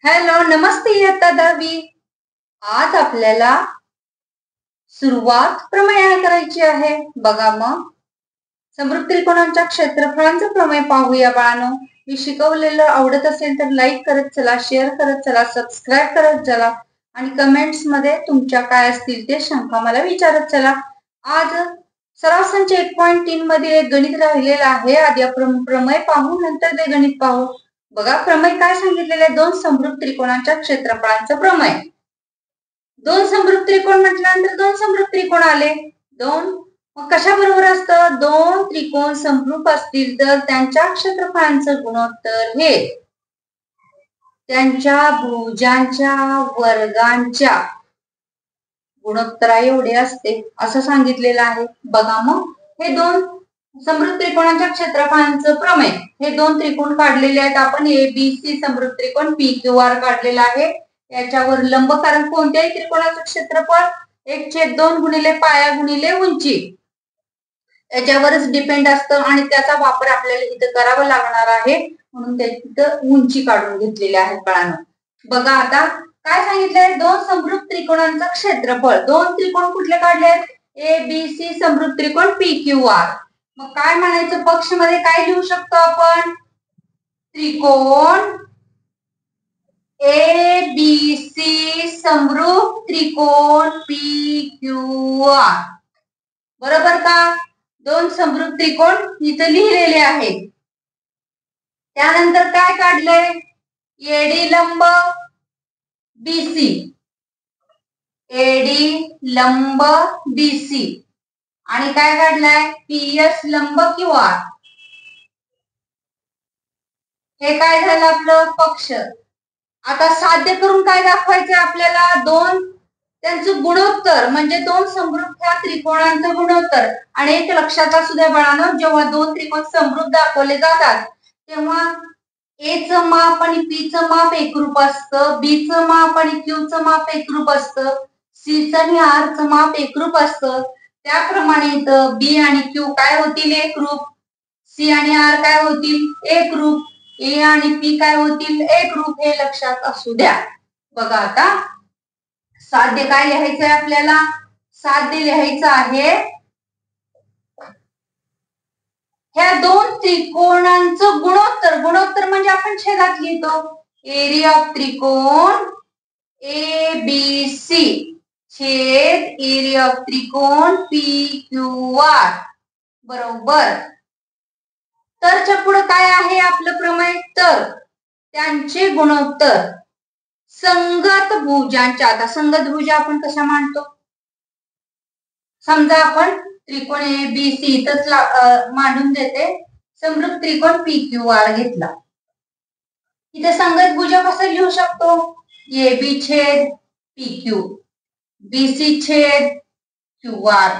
Hello, नमस्ते इयत्ता 10वी. आज आपल्याला सुरुवात प्रमेय करायची आहे. बघा मग समृद्ध त्रिकोणांच्या क्षेत्रफळांचं प्रमेय पाहूया बाळांनो. मी शिकवलेलं आवडत असेल तर लाईक करत चला, शेअर करत चला, सबस्क्राईब करत चला आणि कमेंट्स मध्ये तुमच्या काय असतील ते शंका मला विचारत चला. आज सराव संच 1.3 मध्ये एक गणित राहिलेलं आहे. आधी आपण प्रमेय पाहू, नंतर ते गणित पाहू. बघा प्रमेय काय सांगितलेले, दोन समृद्ध त्रिकोणांच्या क्षेत्रफळांचं प्रमेय. दोन समृद्ध त्रिकोण म्हटल्यानंतर दोन समृद्ध त्रिकोण आले. दोन मग कशा बरोबर असतं, दोन त्रिकोण समरूप असतील तर त्यांच्या क्षेत्रफळांचं गुणोत्तर हे त्यांच्या भुजांच्या वर्गांच्या गुणोत्तरा एवढे असते असं सांगितलेलं आहे. बघा मग हे दोन समृद्ध त्रिकोणांच्या क्षेत्रफळांचं प्रमेय. हे दोन त्रिकोण काढलेले आहेत आपण. ABC समृद्ध त्रिकोण, PQR काढलेला आहे. याच्यावर लंब, कारण कोणत्याही त्रिकोणाचं क्षेत्रफळ 1/2 गुणिले पाया गुणिले उंची याच्यावरच डिपेंड असतं आणि त्याचा वापर आपल्याला इथं करावा लागणार आहे, म्हणून तिथं उंची काढून घेतलेली आहे बाळांनो. बघा आता काय सांगितलंय, दोन समृद्ध त्रिकोणांचं क्षेत्रफळ. दोन त्रिकोण कुठले काढलेत, ABC समृद्ध त्रिकोण, PQR. मग काय म्हणायचं, पक्ष मध्ये काय लिहू शकतो आपण, त्रिकोण ABC समरूप त्रिकोण PQR. बरोबर का, दोन समरूप त्रिकोण इथं लिहिलेले आहेत. त्यानंतर काय काढलंय, AD लंब BC, AD लंब BC आणि काय काढलाय, PS लंब QR. हे काय झालं आपलं पक्ष. आता साध्य करून काय दाखवायचं आपल्याला, दोन त्यांचं गुणोत्तर म्हणजे दोन समरूप ह्या त्रिकोणांचं गुणोत्तर. आणि एक लक्षात असू द्या बाळांनो, जेव्हा दोन त्रिकोण समरूप दाखवले जातात तेव्हा A चं माप आणि P चं माप एकरूप असतं, B चं माप आणि Q चं माप एकरूप असतं, C चं आणि R चं माप एकरूप असतं. त्याप्रमाणे इथं B आणि Q काय होतील, एकरूप. C आणि R काय होतील, एकरूप. A आणि P काय होतील, एकरूप. हे लक्षात असू द्या. बघा आता साध्य काय लिहायचंय आपल्याला, साध्य लिहायचं आहे ह्या दोन त्रिकोणांचं गुणोत्तर. गुणोत्तर म्हणजे आपण छेदात लिहितो, एरिया ऑफ त्रिकोण ABC छेद एरिया ऑफ त्रिकोण PQR बरोबर. तरच्या पुढे काय आहे आपलं प्रमेय, तर त्यांचे गुणोत्तर संगत भुजांच्या. आता संगत भुजा आपण कशा मांडतो, समजा आपण त्रिकोण ABC इथंच मांडून देते, समरूप त्रिकोण PQR घेतला. इथे संगत भुजा कसं लिहू शकतो, AB छेद PQ, BC छेद QR,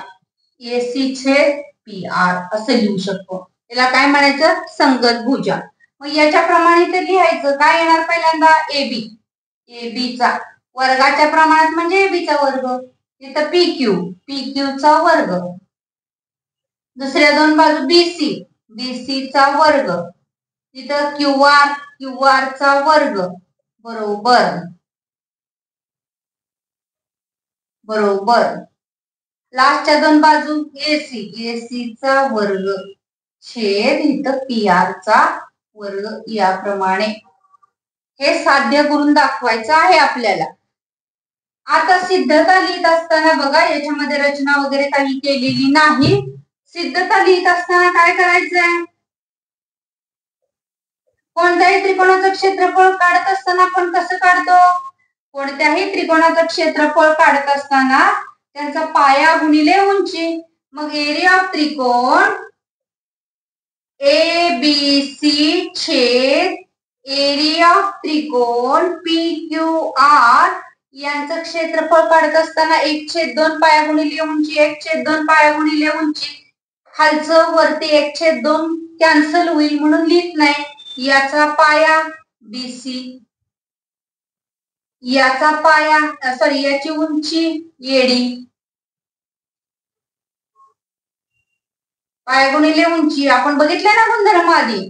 AC छेद PR असं लिहू शकतो. त्याला काय म्हणायचं, संगत भुजा. मग याच्याप्रमाणे ते लिहायचं. काय येणार पहिल्यांदा, AB चा वर्गाच्या प्रमाणात म्हणजे AB चा वर्ग, इथं PQ चा वर्ग, दुसऱ्या दोन बाजू BC चा वर्ग, तिथं QR चा वर्ग बरोबर बरोबर. लास्टच्या दोन बाजू AC चा वर्ग छेद इथं PR चा वर्ग. याप्रमाणे हे साध्य करून दाखवायचं आहे आपल्याला. आता सिद्धता लिहित असताना बघा, याच्यामध्ये रचना वगैरे काही केलेली नाही. सिद्धता लिहित असताना काय करायचंय, कोणत्याही त्रिकोणाचं क्षेत्रफळ काढत असताना आपण कसं काढतो, कोणत्याही त्रिकोणाचं क्षेत्रफळ काढत असताना त्यांचा पाया गुणिले उंची. मग एरिया ऑफ त्रिकोण ABC छेद एरिया ऑफ त्रिकोण PQR यांचं क्षेत्रफळ काढत असताना 1/2 पाया गुणिले उंची, 1/2 पाया गुणिले उंची. खालचं वरती 1/2 कॅन्सल होईल म्हणून लिहित नाही. याचा पाया BC, याचा पाया सॉरी याची उंची AD, पाया गुणिले उंची आपण बघितले ना गुणधर्म आधी.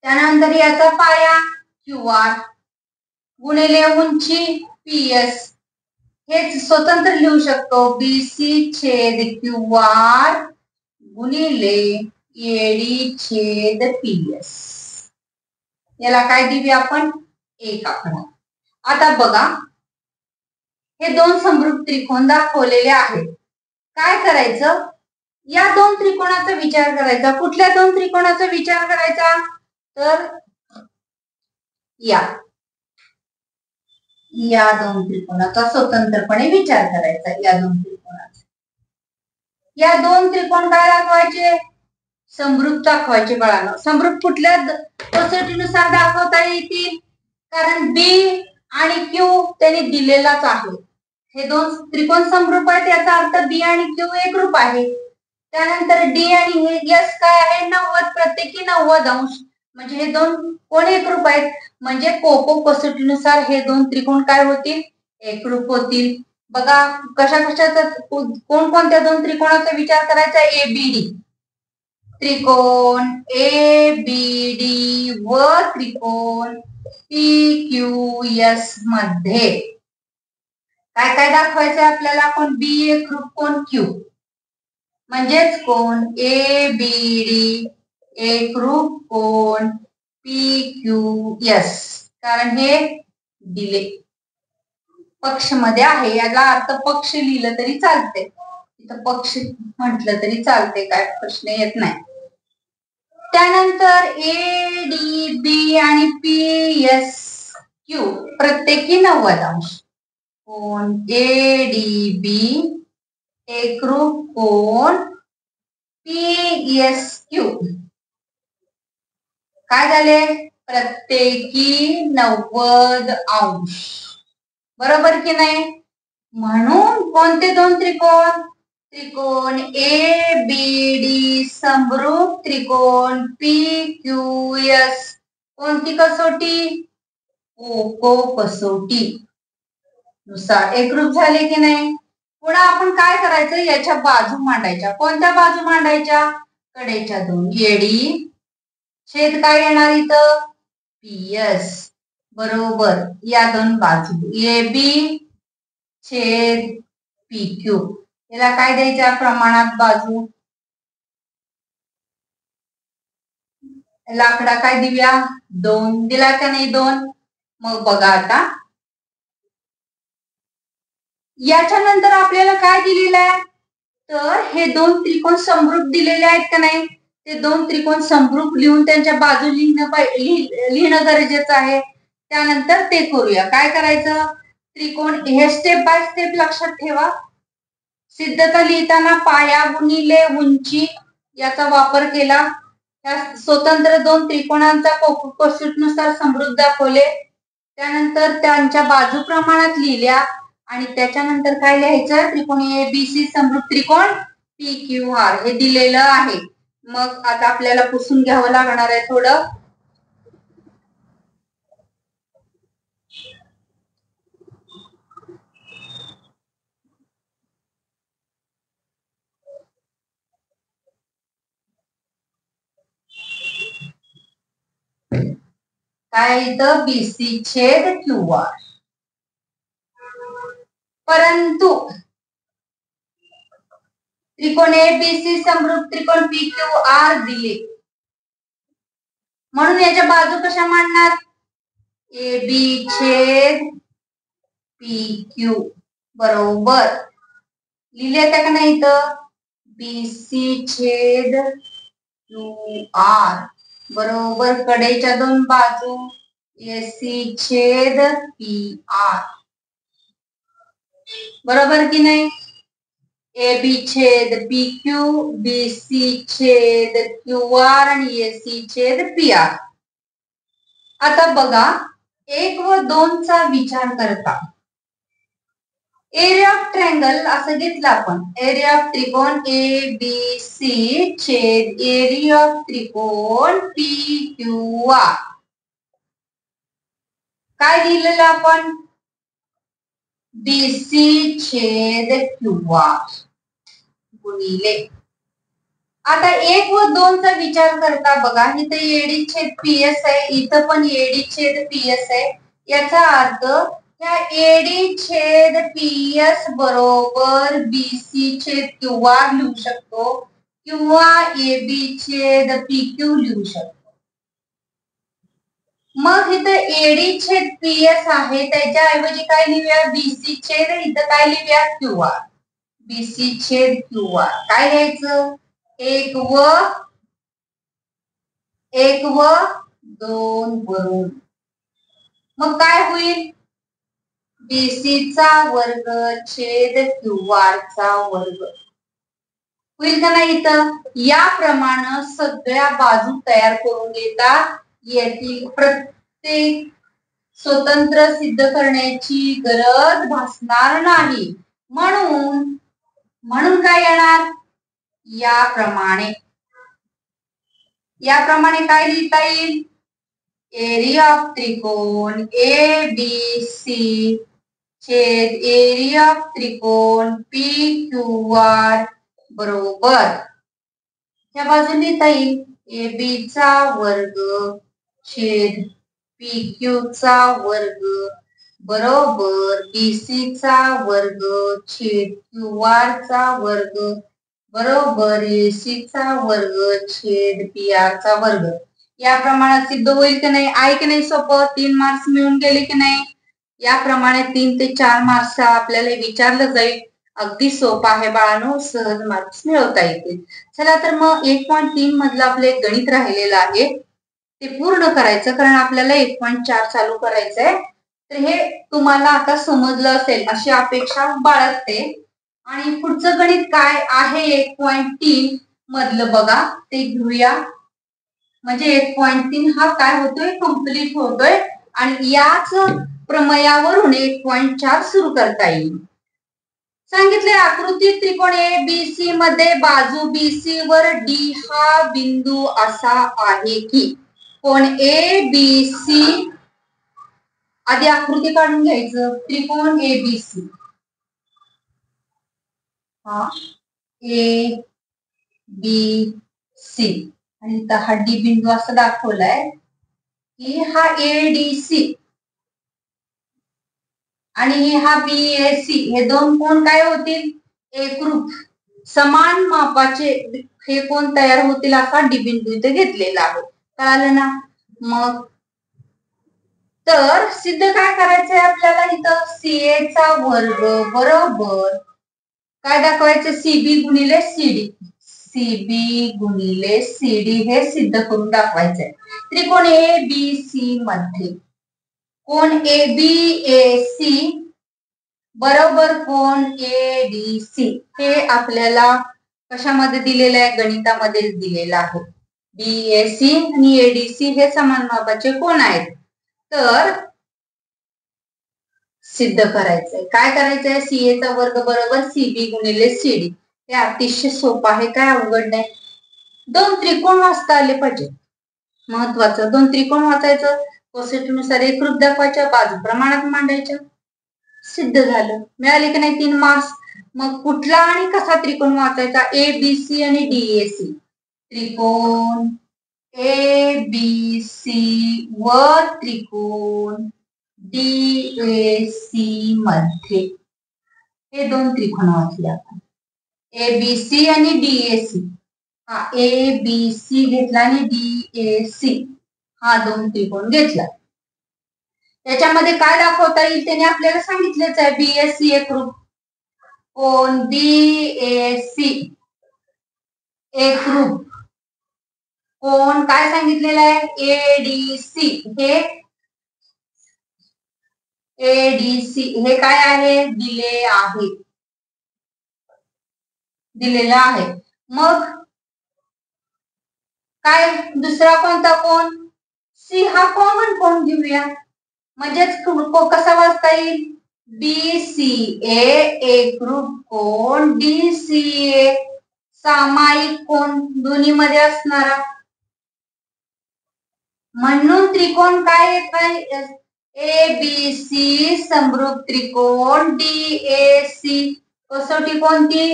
त्यानंतर याचा पाया QR गुणिले उंची पीएस, हेच स्वतंत्र लिहू शकतो. बीसी छेद क्यू आर गुणिले एडी छेद पीएस. याला काय देऊया आपण? एक आकडा. आता बघा, हे दोन समरूप त्रिकोण दाखवलेले आहेत. काय करायचं? या दोन त्रिकोणाचा विचार करायचा. कुठल्या दोन त्रिकोणाचा विचार करायचा? तर या दोन त्रिकोणाचा स्वतंत्रपणे विचार करायचा. या दोन त्रिकोणाचा, या दोन त्रिकोण काय दाखवायचे? समरूप दाखवायचे बाळांनो. समरूप कुठल्या कसोटीनुसार दाखवता येतील? कारण बी आणि क्यू त्यांनी दिलेलाच आहे. हे दोन त्रिकोण समरूप आहेत, याचा अर्थ बी आणि क्यू एकरूप आहे. त्यानंतर डी आणि एस काय आहे? 90, प्रत्येकी 90 अंश. म्हणजे हे दोन कोण एकरूप आहेत? म्हणजे कोको कसोटीनुसार हे दोन त्रिकोण काय होतील? एकरूप होतील. बघा कशा कशाचा, कोणत्या दोन त्रिकोणाचा विचार करायचा? एबीडी त्रिकोण एबीडी व त्रिकोण पीक्यूएस मध्ये काय काय दाखवायचं आपल्याला? कोण बी एकरूप, कोण क्यू. म्हणजेच कोण एबीडी एकरूप, कोण पीक्यूएस. कारण हे दिले पक्ष मध्ये आहे, याचा अर्थ पक्ष लिहिलं तरी चालते, इथं पक्ष म्हटलं तरी चालते, काय प्रश्न येत नाही. त्यानंतर ए डी बी आणि पी एस क्यू प्रत्येकी 90 अंश. कोण ए डी बी एकरूप, कोण पी एस क्यू काय झाले? प्रत्येकी 90 अंश. बरोबर की नाही? म्हणून कोणते दोन त्रिकोण? त्रिकोण ए बी डी समरूप त्रिकोण पी क्यू एस. कोणती कसोटी? कोको कसोटी नुसार एकरूप झाले की नाही? पुन्हा आपण काय करायचं? याच्या बाजू मांडायच्या. कोणत्या बाजू मांडायच्या? कडेच्या दोन. एडी छेद काय येणार इथं? पीएस बरोबर या दोन बाजू ए बी छेद पी क्यू. याला काय द्यायच्या? प्रमाणात बाजू. लाकडा काय देऊया? 2 दिला का नाही? 2. मग बघा आता याच्या नंतर आपल्याला काय दिलेलं आहे? तर हे दोन त्रिकोण समरूप दिलेले आहेत का नाही? ते दोन त्रिकोण समरूप लिहून त्यांच्या बाजू लिहिणं गरजेचं आहे. त्यानंतर ते करूया. काय करायचं? त्रिकोण हे स्टेप बाय स्टेप लक्षात ठेवा. सिद्धता लिहिताना पाया गुणिले उंची याचा वापर केला. या स्वतंत्र दोन त्रिकोणांचा कसोटीनुसार समरूप दाखवले. त्यानंतर त्यांच्या बाजू प्रमाणात लिहिल्या आणि त्याच्यानंतर काय लिहायचं? त्रिकोण ए बी सी समरूप त्रिकोण पी क्यू आर हे दिलेलं आहे. मग आता आपल्याला पुसून घ्यावं लागणार आहे थोडं. काय इथं? बीसी छेद क्यू आर. परंतु त्रिकोण ए बी सी समरूप त्रिकोण पी क्यू आर दिले, म्हणून याच्या बाजू कशा मांडणार? ए बी छेद पी क्यू बरोबर लिहिले का नाही? इथं बीसी छेद क्यू आर बरोबर कडेच्या दोन बाजू एसी छेद पी आर. बरोबर की नाही? ए बी छेद पी क्यू, बी सी छेद क्यू आर आणि एसी छेद पी आर. आता बघा 1 व 2 चा विचार करता एरिया ऑफ ट्रायंगल असं घेतलं आपण. एरिया ऑफ त्रिकोण ए बी सी छेद एरिया ऑफ त्रिकोण पी क्यू आर. काय लिहिलेलं आपण? बीसी छेद क्यू आर गुणिले. आता 1 व 2 चा विचार करता बघा, इथं एडी छेद पीएस आहे, इथं पण एडी छेद पीएस आहे. याचा अर्थ ह्या एडी छेद पीएस बरोबर बीसी छेद क्यू आर लिहू शकतो किंवा एबी छेद पीक्यू लिहू शकतो. मग इथं एडी छेद पीएस आहे त्याच्याऐवजी काय लिहूया बीसी छेद इथं काय लिहूया क्यू आर. बीसी छेद क्यू आर काय लिहायचं एक व 2 वरून. मग काय होईल बीसी चा वर्ग छेद क्यू आर चा वर्ग होईल का नाही. इथं याप्रमाणे सगळ्या बाजू तयार करून घेतात येथील प्रत्येक स्वतंत्र सिद्ध करण्याची गरज भासणार नाही. म्हणून काय येणार याप्रमाणे काय लिहिता येईल एरिया ऑफ त्रिकोण ए बी सी छेद एरिया ऑफ त्रिकोण पी क्यू आर बरोबर त्या बाजूने लिहिता येईल ए बी चा वर्ग छेद पी क्यू चा वर्ग बरोबर बीसी चा वर्ग छेद क्यू आर चा वर्ग बरोबर एसी चा वर्ग छेद पी आर चा वर्ग. याप्रमाणे सिद्ध होईल की नाही आहे की नाही सोपं 3 मार्क्स मिळून गेले की नाही. याप्रमाणे 3 ते 4 मार्क्स आपल्याला विचारलं जाईल. अगदी सोपं आहे बाळांनो सहज मार्क्स मिळवता येतील. चला तर मग 1.3 मधलं आपले गणित राहिलेलं आहे ते पूर्ण करायचं कारण आपल्याला 1.4 चालू करायचंय. तर हे तुम्हाला आता समजलं असेल अशी अपेक्षा बाळगते. आणि पुढचं गणित काय आहे 1.3 मधलं बघा ते घेऊया. म्हणजे 1.3 हा काय होतोय कंप्लीट होतोय आणि याच प्रमेयावरून 1.4 सुरू करता येईल. सांगितले आकृती त्रिकोण ए बी सी मध्ये बाजू बीसी वर डी हा बिंदू असा आहे की कोण ए बी सी आधी आकृती काढून घ्यायचं त्रिकोण ए बी सी हा ए बी सी आणि इथं हा डी बिंदू असं दाखवलाय की हा ए डी सी आणि हा बी ए सी हे दोन कोण काय होतील एकरूप समान मापाचे हे कोण तयार होतील असा डी बिंदू इथे घेतलेला आहे. कळालं ना. मग तर सिद्ध काय करायचंय आपल्याला इथं सीए चा वर्ग बरोबर काय दाखवायचं सीबी गुणिले सीडी सीबी गुणिले सीडी हे सिद्ध करून दाखवायचंय. त्रिकोण ए बी सी मध्ये कोण ए बी ए सी बरोबर कोण ए डी सी हे आपल्याला कशामध्ये दिलेलं आहे गणितामध्ये दिलेलं आहे. बीएसी आणि एडीसी हे समान मापाचे कोण आहेत. तर सिद्ध करायचंय काय करायचंय सीए चा वर्ग बरोबर सीबी गुणिले सीडी हे अतिशय सोपं आहे काय अवघड नाही. दोन त्रिकोण वाचता आले पाहिजे महत्वाचं. दोन त्रिकोण वाचायचं कोसेटनुसार एकरूप दाखवायच्या बाजू प्रमाणात मांडायच्या. सिद्ध झालं मिळाले की नाही 3 मार्क्स. मग कुठला आणि कसा त्रिकोण वाचायचा ए बी सी आणि डीएसी त्रिकोण ए बी सी व त्रिकोण डीएसी मध्ये हे दोन त्रिकोण वाचले आपण ए बी सी आणि डीएसी हा ए बी सी घेतला आणि डीएसी हा दोन त्रिकोण घेतला. त्याच्यामध्ये काय दाखवता येईल त्याने आपल्याला सांगितलेच आहे बीएससी एकरूप कोण बीएसी एकरूप कोण काय सांगितलेलं आहे एडीसी हे एडीसी हे काय आहे दिलेलं आहे. मग काय दुसरा कोणता कोण सी हा कॉमन कोण घेऊया म्हणजेच कसा वाचता येईल बीसीए एकरूप कोण डीसीए सामायिक कोण दोन्ही मध्ये असणारा म्हणून त्रिकोण काय येत आहे ए बी सी समरूप त्रिकोण डीएसी कसोटी कोणती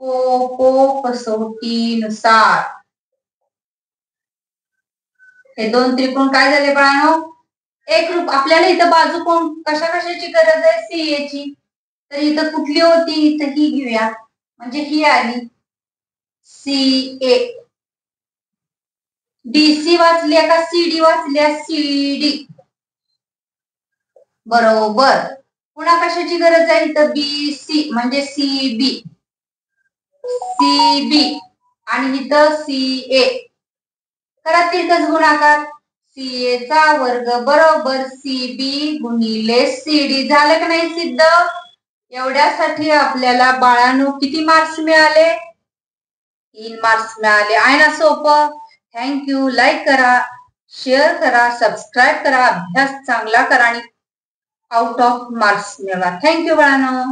कोको कसोटीनुसार हे दोन त्रिकोण काय झाले बाळांनो एकरूप आपल्याला इथं बाजू कोण कशा कशाची गरज आहे, सीए ची. तर इथं कुठली होती, इथं ही घेऊया, म्हणजे ही आली सीए. डीसी वाचल्या का सीडी वाचल्या, सीडी. बरोबर. पुन्हा कशाची गरज आहे इथं, बीसी म्हणजे सीबी, सीबी. आणि इथं सीए. करा तिरकस गुणाकार, सीए चा वर्ग बरोबर सीबी गुणिले सीडी. झालं का नाही सिद्ध? एवढ्यासाठी आपल्याला बाळांनो किती मार्क्स मिळाले? 3 मार्क्स मिळाले. आहे ना सोपं? थँक्यू. लाईक करा, शेअर करा, सबस्क्राईब करा, अभ्यास चांगला करा आणि आउट ऑफ मार्क्स मिळवा. थँक्यू बाळांनो.